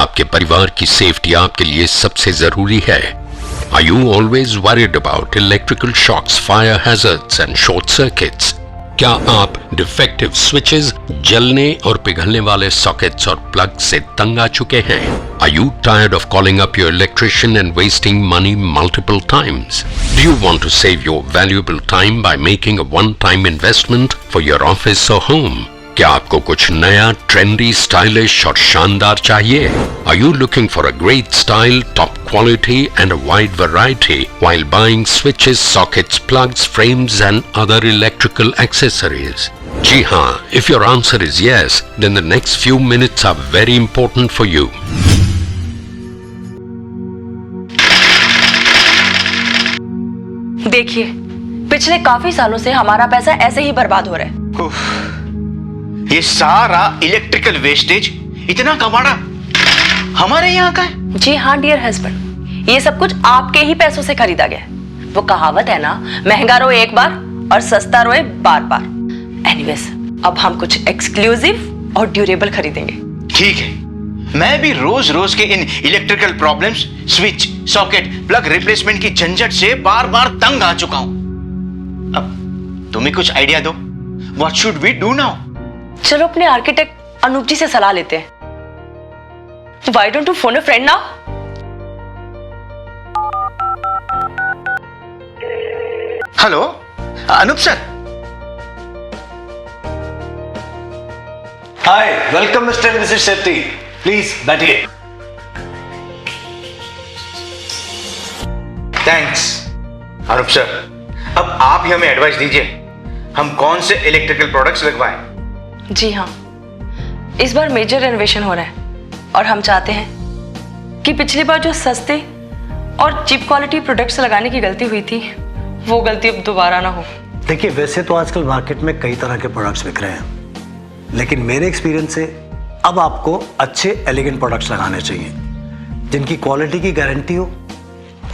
आपके परिवार की सेफ्टी आपके लिए सबसे जरूरी है? Are you always worried about electrical shocks, fire hazards and short circuits? क्या आप डिफेक्टिव स्विचेस, जलने और पिघलने वाले सॉकेट्स और प्लग से तंग आ चुके हैं? Are you tired of calling up your electrician and wasting money multiple times? Do you want to save your valuable time by making a one-time investment for your office or home? क्या आपको कुछ नया, trendy, stylish और शानदार चाहिए? Are you looking for a great style, top quality and a wide variety while buying switches, sockets, plugs, frames and other electrical accessories? जी हाँ, if your answer is yes, then the next few minutes are very important for you. देखिए, पिछले काफी सालों से हमारा पैसा ऐसे ही बर्बाद हो रहा है। ये सारा इलेक्ट्रिकल वेस्टेज, इतना कबाड़ा हमारे यहाँ का है? जी हाँ डियर हस्बैंड, ये सब कुछ आपके ही पैसों से खरीदा गया है। वो कहावत है ना, महंगा रोए एक बार और सस्ता रोए बार बार। एनीवेज, अब हम कुछ एक्सक्लूसिव और ड्यूरेबल खरीदेंगे। ठीक है, मैं भी रोज रोज के in electrical problems, switch, socket, plug replacement की झंझट से बार बार तंग आ चुका हूं। अब तुम्हें कुछ आइडिया दो, what should we do now? चलो अपने आर्किटेक्ट अनूप जी से सलाह लेते हैं। Why don't you phone a friend now? Hello Anoop sir. Hi, welcome mister and Mrs Shetty, please बैठिए। Thanks Anoop sir. अब आप ही हमें एडवाइस दीजिए, हम कौन से इलेक्ट्रिकल प्रोडक्ट्स लगवाएं? जी हाँ, इस बार मेजर रेनोवेशन हो रहा है और हम चाहते हैं कि पिछली बार जो सस्ते और चीप क्वालिटी प्रोडक्ट्स लगाने की गलती हुई थी, वो गलती अब दोबारा ना हो। देखिए, वैसे तो आजकल मार्केट में कई तरह के प्रोडक्ट्स बिक रहे हैं, लेकिन मेरे एक्सपीरियंस से अब आपको अच्छे एलिगेंट प्रोडक्ट्स लगाने चाहिए, जिनकी क्वालिटी की गारंटी हो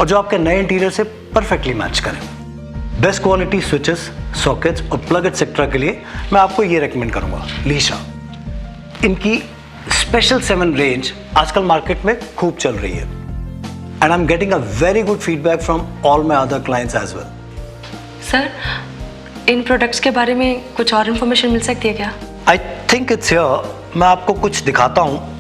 और जो आपके नए इंटीरियर से परफेक्टली मैच करें। बेस्ट क्वालिटी स्विचेस, सॉकेट्स और प्लग एटसेट्रा के लिए मैं आपको ये रेकमेंड करूंगा, लीशा। इनकी स्पेशल 7 रेंज आजकल मार्केट में खूब चल रही है and I am getting a very good feedback from all my other clients as well. Sir, इन प्रोडक्ट्स के बारे में कुछ और इन्फॉर्मेशन मिल सकती है क्या? आई थिंक इट्स हियर, मैं आपको कुछ दिखाता हूं।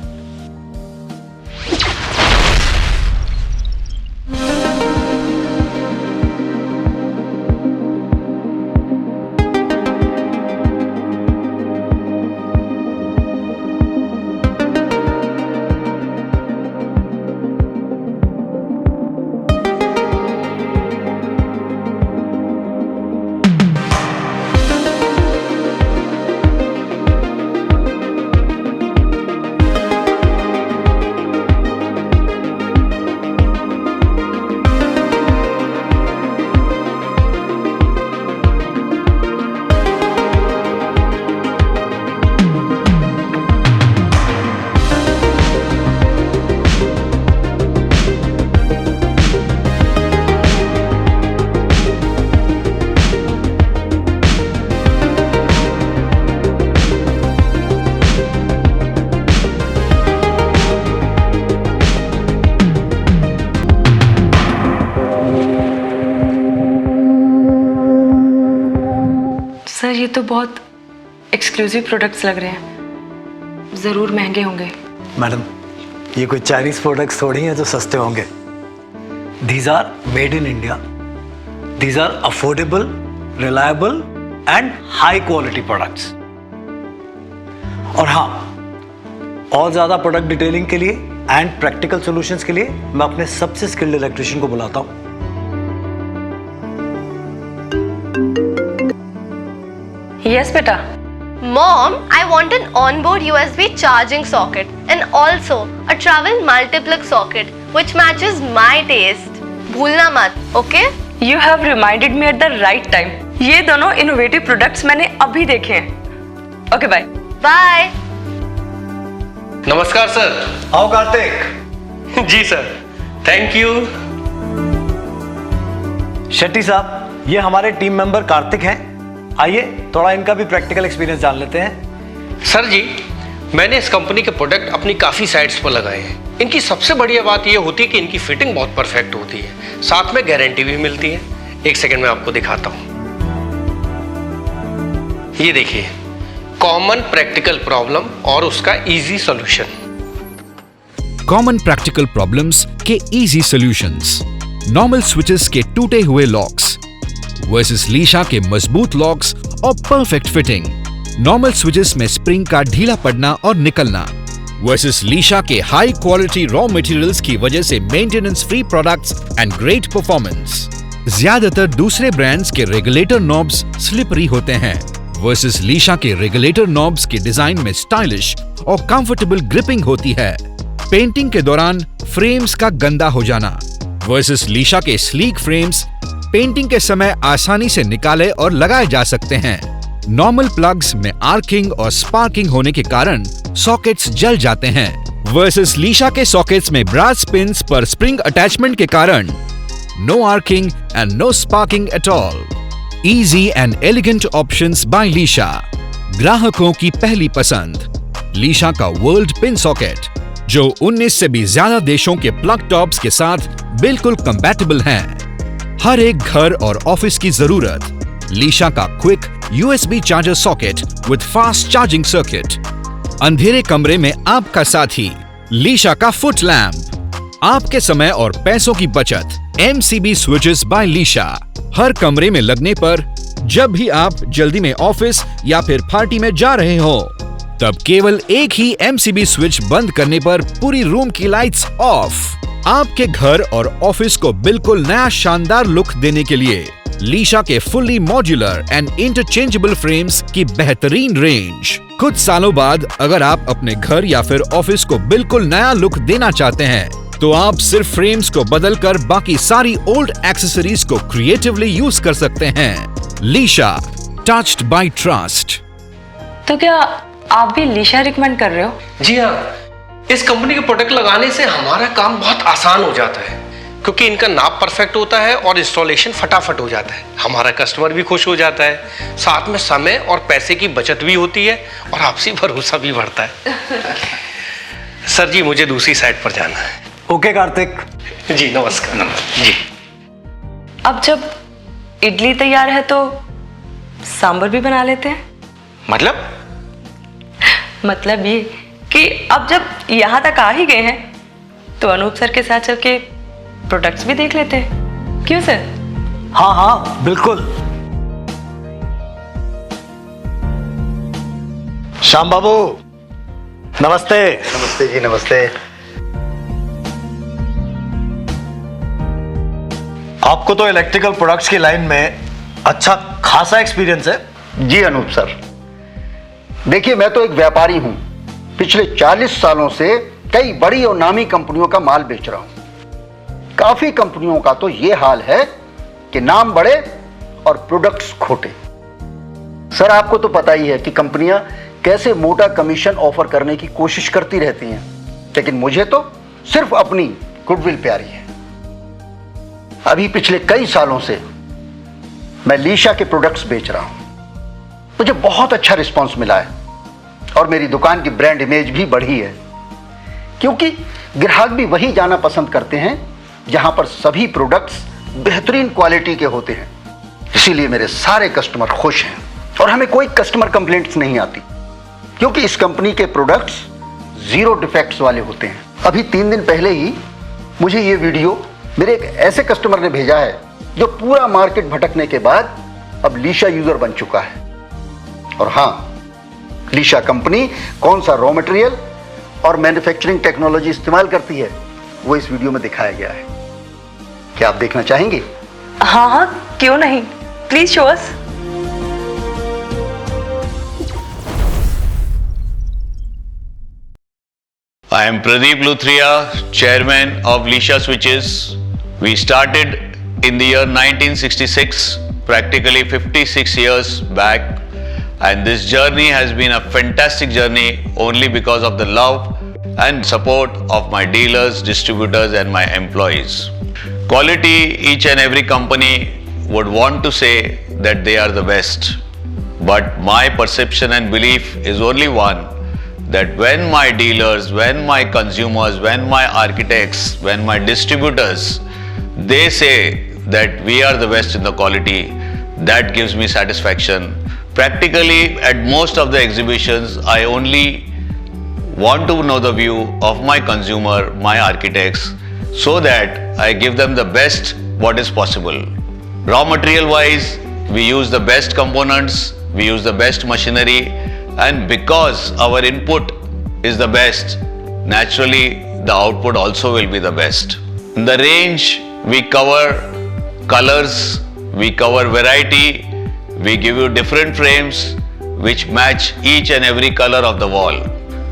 सर, ये तो बहुत एक्सक्लूसिव प्रोडक्ट्स लग रहे हैं, जरूर महंगे होंगे। मैडम, ये कोई चाइनीज प्रोडक्ट्स थोड़ी हैं जो सस्ते होंगे। These are made in India, these are affordable, reliable and high quality products. और हाँ, और ज्यादा प्रोडक्ट डिटेलिंग के लिए एंड प्रैक्टिकल सॉल्यूशंस के लिए मैं अपने सबसे स्किल्ड इलेक्ट्रिशियन को बुलाता हूँ। यस बेटा। Mom, I want an onboard USB charging socket and also a travel multiplug socket which matches my taste. भूलना मत, okay? You have reminded me at the right time. ये दोनों इनोवेटिव प्रोडक्ट्स मैंने अभी देखे हैं। Okay bye. Bye. नमस्कार sir. आओ कार्तिक। जी सर, थैंक यू। शेट्टी साहब, ये हमारे टीम मेंबर कार्तिक हैं। आइए थोड़ा इनका भी प्रैक्टिकल एक्सपीरियंस जान लेते हैं। सर जी, मैंने इस कंपनी के प्रोडक्ट अपनी काफी साइट्स पर लगाए हैं। इनकी सबसे बढ़िया बात यह होती है कि इनकी फिटिंग बहुत परफेक्ट होती है, साथ में गारंटी भी मिलती है। एक सेकंड में आपको दिखाता हूं। ये देखिए, कॉमन प्रैक्टिकल प्रॉब्लम और उसका easy solution. Common practical problems के इजी सॉल्यूशंस, नॉर्मल स्विचेस के टूटे हुए लॉक्स वर्सेस लीशा के मजबूत लॉक्स और परफेक्ट फिटिंग। नॉर्मल स्विचेस में स्प्रिंग का ढीला पड़ना और निकलना वर्सेस लीशा के हाई क्वालिटी रॉ मटेरियल्स की वजह से maintenance free products and great performance. ज्यादातर दूसरे ब्रांड्स के रेगुलेटर नॉब्स स्लिपरी होते हैं वर्सेस लीशा के रेगुलेटर नॉब्स के डिजाइन में स्टाइलिश और कंफर्टेबल ग्रिपिंग होती है। पेंटिंग के दौरान फ्रेम्स का गंदा हो जाना वर्सेस लीशा के स्लीक फ्रेम्स पेंटिंग के समय आसानी से निकाले और लगाए जा सकते हैं। नॉर्मल प्लग्स में आर्किंग और स्पार्किंग होने के कारण सॉकेट्स जल जाते हैं वर्सेस लीशा के सॉकेट्स में ब्रास पिन्स पर स्प्रिंग अटैचमेंट के कारण no arcing and no sparking at all. Easy and elegant options by Leesha, ग्राहकों की पहली पसंद। लीशा का वर्ल्ड पिन सॉकेट जो 19 से भी ज्यादा देशों के प्लग टॉप्स के साथ बिल्कुल कंपैटिबल हैं। हर एक घर और ऑफिस की जरूरत। लीशा का quick USB charger socket with fast charging circuit. अंधेरे कमरे में आपका साथी। लीशा का फुट लैंप, आपके समय और पैसों की बचत। MCB स्विचेस बाय लीशा, हर कमरे में लगने पर जब भी आप जल्दी में ऑफिस या फिर पार्टी में जा रहे हो तब केवल एक ही MCB स्विच बंद करने पर पूरी रूम की लाइट्स ऑफ। आपके घर और ऑफिस को बिल्कुल नया शानदार लुक देने के लिए लीशा के fully modular and interchangeable frames की बेहतरीन रेंज। कुछ सालों बाद अगर आप अपने घर या फिर ऑफिस को बिल्कुल नया लुक देना चाहते हैं तो आप सिर्फ फ्रेम्स को बदलकर बाकी सारी ओल्ड एक्सेसरीज को क्रिएटिवली यूज कर सकते हैं। Lisha, touched bye trust. तो क्या आप भी लीशा रिकमेंड कर रहे हो? जी हाँ, इस कंपनी के प्रोडक्ट लगाने से हमारा काम बहुत आसान हो जाता है क्योंकि इनका नाप परफेक्ट होता है और इंस्टॉलेशन फटाफट हो जाता है। हमारा कस्टमर भी खुश हो जाता है, साथ में समय और पैसे की बचत भी होती है और आपसी भरोसा भी बढ़ता है। सर जी, मुझे दूसरी साइड पर जाना है। ओके कार्तिक जी नमस्कार। जी अब जब इडली तैयार है तो सांभर भी बना लेते हैं। मतलब ये कि अब जब यहां तक आ ही गए हैं तो अनूप सर के साथ चल के प्रोडक्ट्स भी देख लेते हैं। क्यों सर? हाँ हाँ बिल्कुल। श्याम बाबू नमस्ते। नमस्ते जी, नमस्ते। आपको तो इलेक्ट्रिकल प्रोडक्ट्स की लाइन में अच्छा खासा एक्सपीरियंस है। जी अनूप सर, देखिए मैं तो एक व्यापारी हूं। पिछले 40 सालों से कई बड़ी और नामी कंपनियों का माल बेच रहा हूं। काफी कंपनियों का तो ये हाल है कि नाम बड़े और प्रोडक्ट्स खोटे। सर आपको तो पता ही है कि कंपनियां कैसे मोटा कमीशन ऑफर करने की कोशिश करती रहती हैं, लेकिन मुझे तो सिर्फ अपनी गुडविल प्यारी है। अभी पिछले कई सालों से मैं लीशा के प्रोडक्ट्स बेच रहा हूं। मुझे बहुत अच्छा रिस्पांस मिला है और मेरी दुकान की ब्रांड इमेज भी बढ़ी है, क्योंकि ग्राहक भी वही जाना पसंद करते हैं जहां पर सभी प्रोडक्ट्स बेहतरीन क्वालिटी के होते हैं। इसीलिए मेरे सारे कस्टमर खुश हैं और हमें कोई कस्टमर कंप्लेंट्स नहीं आती, क्योंकि इस कंपनी के प्रोडक्ट्स 0 डिफेक्ट्स वाले होते हैं। अभी 3 दिन पहले ही मुझे ये वीडियो मेरे एक ऐसे कस्टमर ने भेजा है जो पूरा मार्केट भटकने के बाद अब लीशा यूजर बन चुका है। और हाँ, लीशा कंपनी कौन सा रॉ मटेरियल और मैन्युफैक्चरिंग टेक्नोलॉजी इस्तेमाल करती है वो इस वीडियो में दिखाया गया है। क्या आप देखना चाहेंगे? हाँ हाँ, क्यों नहीं, please show us. I am Pradeep Luthria, Chairman of Lisha Switches. We started in the year 1966, practically 56 years back, and this journey has been a fantastic journey only because of the love and support of my dealers, distributors and my employees. Quality, each and every company would want to say that they are the best, but my perception and belief is only one, that when my dealers, when my consumers, when my architects, when my distributors, they say that we are the best in the quality, that gives me satisfaction. Practically at most of the exhibitions, I only want to know the view of my consumer, my architects, so that I give them the best what is possible. Raw material wise, we use the best components, we use the best machinery, and because our input is the best, naturally the output also will be the best. In the range, we cover colors, we cover variety, we give you different frames which match each and every color of the wall.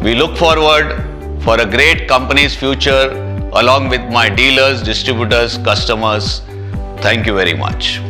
We look forward for a great company's future along with my dealers, distributors, customers. Thank you very much.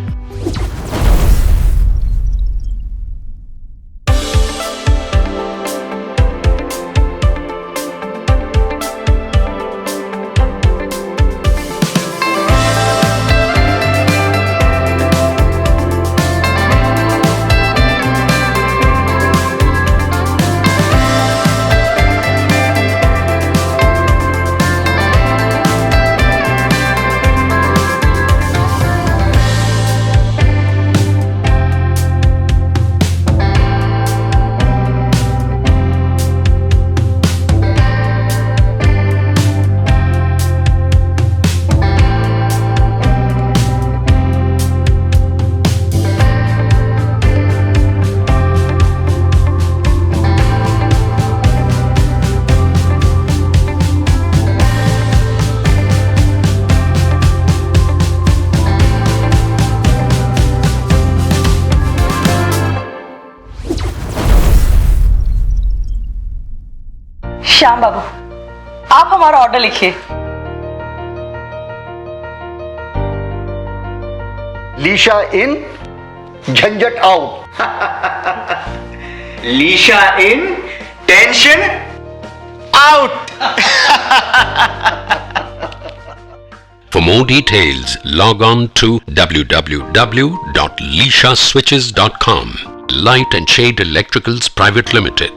Shyam Babu, आप हमारा order लिखिए। Leesha in, झंझट out. Leesha in, tension out. For more details, log on to www.lishaswitches.com. Light and Shade Electricals Private Limited.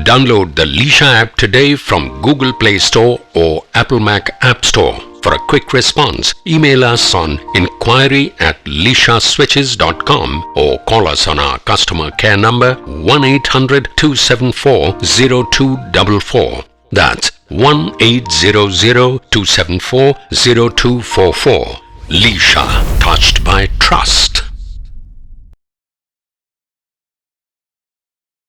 Download the Lisha app today from Google Play Store or Apple Mac App Store. For a quick response, email us on inquiry@lishaswitches.com or call us on our customer care number 1-800-274-0244. That's 1-800-274-0244. Lisha, touched by trust.